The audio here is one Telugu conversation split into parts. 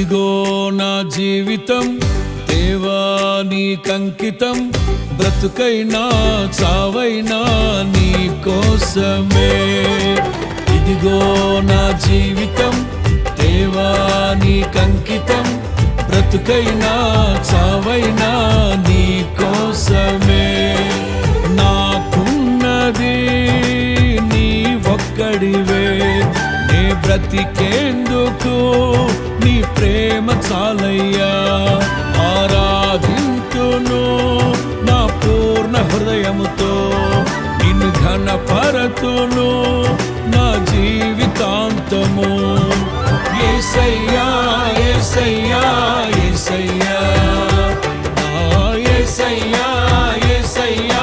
ఇదిగో నా జీవితం దేవా నీకంకితం, బ్రతుకైనా చావైనా నీ కోసమే. ఇదిగో నా జీవితం దేవా నీకంకితం, బ్రతుకైనా చావైనా నీ కోసమే. నాకున్నది నీ ఒక్కడివే, నీ బ్రతికేందుకు నీ ప్రేమ చాలయ్యా. ఆరాధింతును నా పూర్ణ హృదయముతో, నిన్ను ఘనపరతును నా జీవితాంతము. యేసయ్యా యేసయ్యా యేసయ్యా, యేసయ్యా యేసయ్యా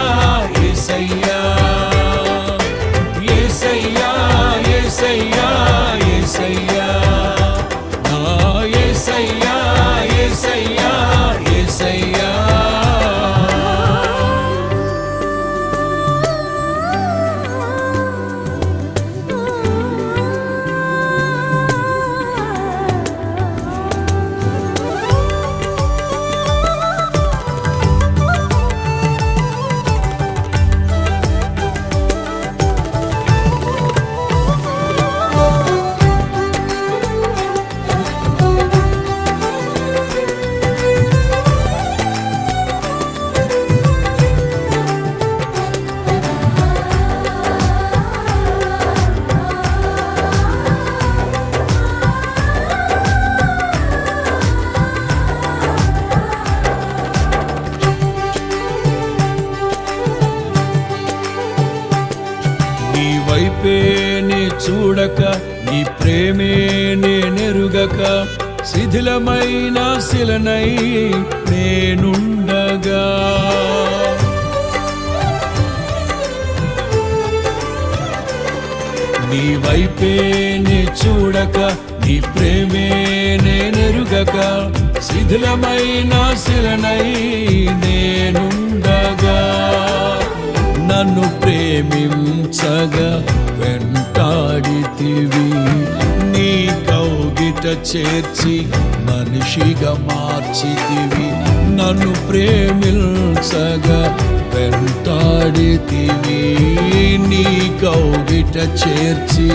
యేసయ్యా, యేసయ్యా యేసయ్యా యేసయ్యా, యేసయ్యా యేసయ్యా యేసయ్యా. నీ వైపే నే చూడక, నీ ప్రేమే నేనెరుగక, శిథిలమైన శిలనై నేనుండగా. నీ వైపే నే చూడక, నీ ప్రేమే నేనెరుగక, శిథిలమైన శిలనై నేనుండగా. నన్ను ప్రేమించగా వెంటాడితివి, నీ కౌగిట చేర్చి మనిషిగా మార్చితివి. నన్ను ప్రేమించగా వెంటాడితివి, నీ కౌగిట చేర్చి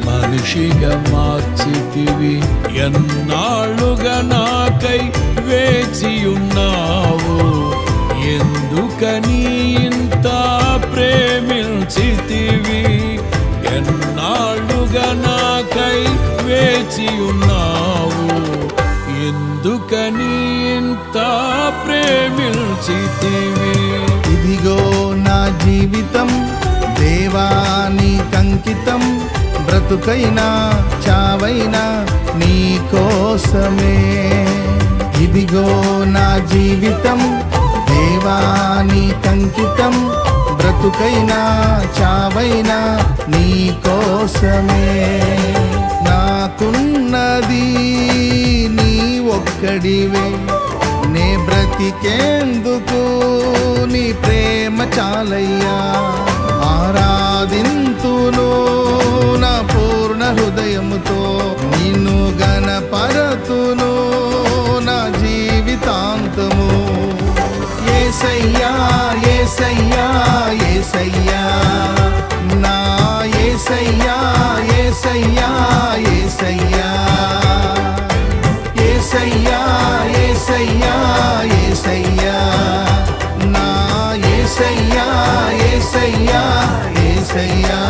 మనిషిగా మార్చితివి. ఎన్నాళ్ళుగా నాకై వేచియున్నావు, ఎందుకని ఇంత ప్రేమించితివి. ఎన్నాళ్ళుగా నాకై వేచియున్నావు, ఎందుకని ఇంత ప్రేమించితివి. ఇదిగో నా జీవితం దేవా నీకంకితం, బ్రతుకైనా చావైనా నీ కోసమే. ఇదిగో నా జీవితం దేవా నీకంకితం, బ్రతుకైనా చావైనా నీ కోసమే. నాకున్నది నీ ఒక్కడివే, నే బ్రతికేందుకు నీ ప్రేమ చాలయ్యా. ఆరాధింతును నా పూర్ణ హృదయముతో, నిన్ను ఘనపరతును నా జీవితాంతము. యేసయ్యా యేసయ్యా యేసయ్యా, నా యేసయ్యా యేసయ్యా యేసయ్యా, యేసయ్యా యేసయ్యా యేసయ్యా, నా యేసయ్యా యేసయ్యా యేసయ్యా.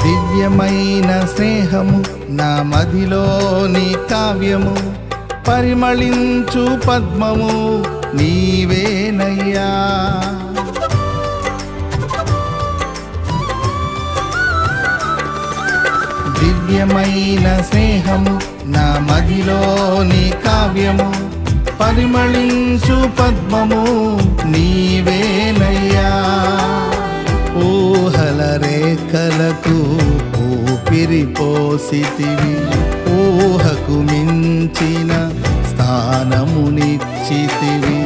దివ్యమైన స్నేహము నా మదిలోని కావ్యము, పరిమళించు పద్మము నీవేనయ్యా. దివ్యమైన స్నేహము నా మదిలోని కావ్యము, పరిమళించు పద్మము నీవేనయ్యా. ఊహల రేఖలకు ఊపిరి పోసితివి, ఊహకు మించిన స్థానమునిచ్చితివి.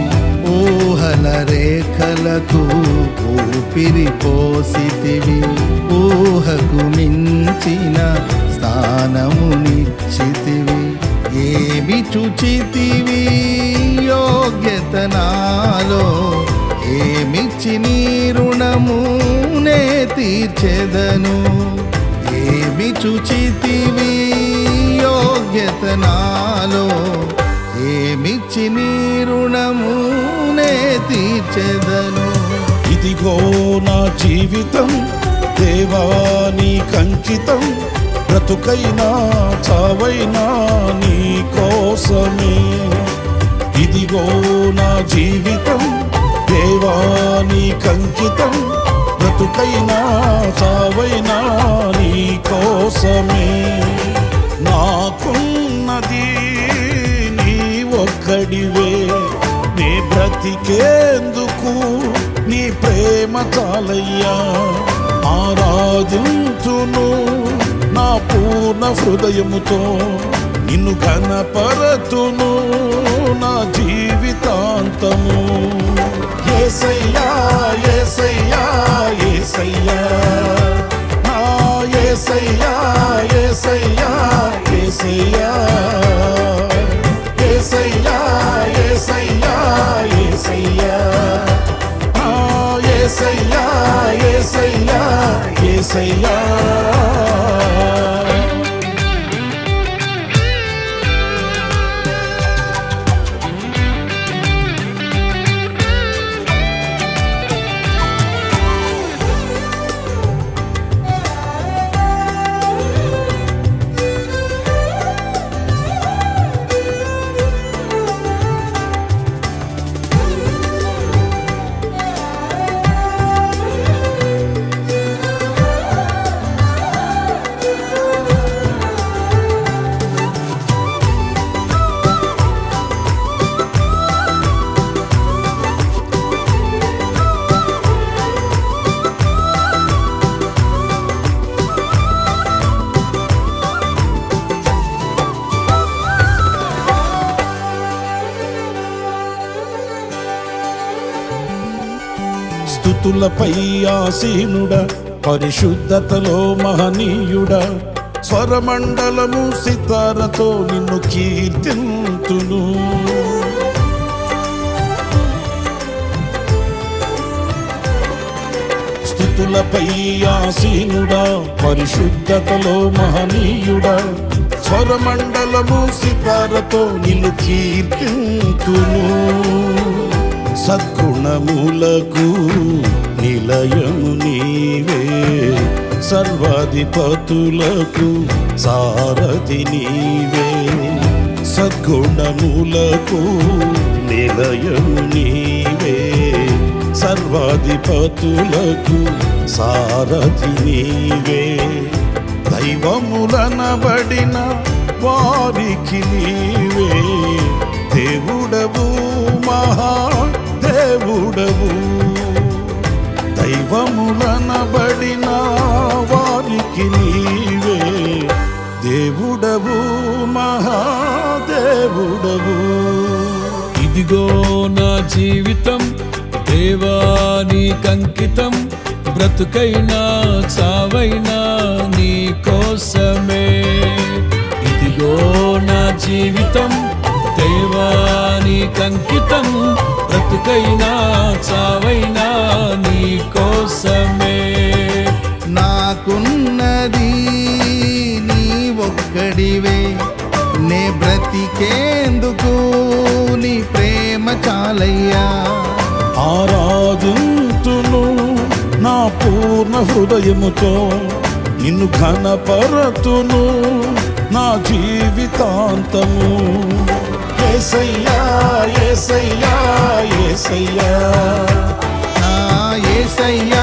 ఊహల రేఖలకు ఊపిరి పోసితివి, ఊహకు మించిన స్థానమునిచ్చితివి. ఏమి చూచితివి యోగ్యత నాలో, ఏమిచ్చి నీ రుణము నే తీర్చెదను. ఏమి చూచితివి యోగ్యత నాలో, ఏమిచ్చి నీ రుణము నే తీర్చెదను. ఇదిగో నా జీవితం దేవా నీకంకితం, బ్రతుకైనా చావైనా నీ కోసమే. ఇదిగో నా జీవితం దేవా నీకంకితం, బ్రతుకైనా చావైనా నీ కోసమే. నాకున్నది నీ ఒక్కడివే, నీ బ్రతికేందుకు నీ ప్రేమ చాలయ్యా. ఆరాధించును నా పూర్ణ హృదయముతో, నిన్ను ఘనపరతును నా జీవితాంతము. యేసయ్యా యేసయ్యా యేసయ్యా, నా యేసయ్యా యేసయ్యా యేసయ్యా, యేసయ్యా యేసయ్యా యేసయ్యా, నా యేసయ్యా యేసయ్యా యేసయ్యా. స్తుతులపై ఆసీనుడా, పరిశుద్ధతలో మహనీయుడా, స్వరమండలము సితారతో నిన్ను కీర్తింతును. స్తుతులపై ఆసీనుడా, పరిశుద్ధతలో మహనీయుడా, స్వరమండలము సితారతో నిన్ను కీర్తింతును. సద్గుణములకు నిలయము నీవే, సర్వాధిపతులకు సారథి నీవే. సద్గుణములకు నిలయము నీవే, సర్వాధిపతులకు సారథి నీవే. దైవములనబడిన వారికి నీవే దేవుడవు, మహా దేవుడవు. దైవములనబడిన వారికి నీవే దేవుడవు, మహాదేవుడవు. ఇదిగో నా జీవితం దేవా నీకంకితం, బ్రతుకైనా చావైనా నీ కోసమే. ఇదిగో నా జీవితం దేవా నీకంకితం, బ్రతుకైనా చావైనా నీ కోసమే. నాకున్నది నీ ఒక్కడివే, నే బ్రతికేందుకు నీ ప్రేమ చాలయ్యా. ఆరాధింతును నా పూర్ణ హృదయముతో, నిన్ను ఘనపరతును నా జీవితాంతము. యేసయ్యా యేసయ్యా యేసయ్యా యేసయ్యా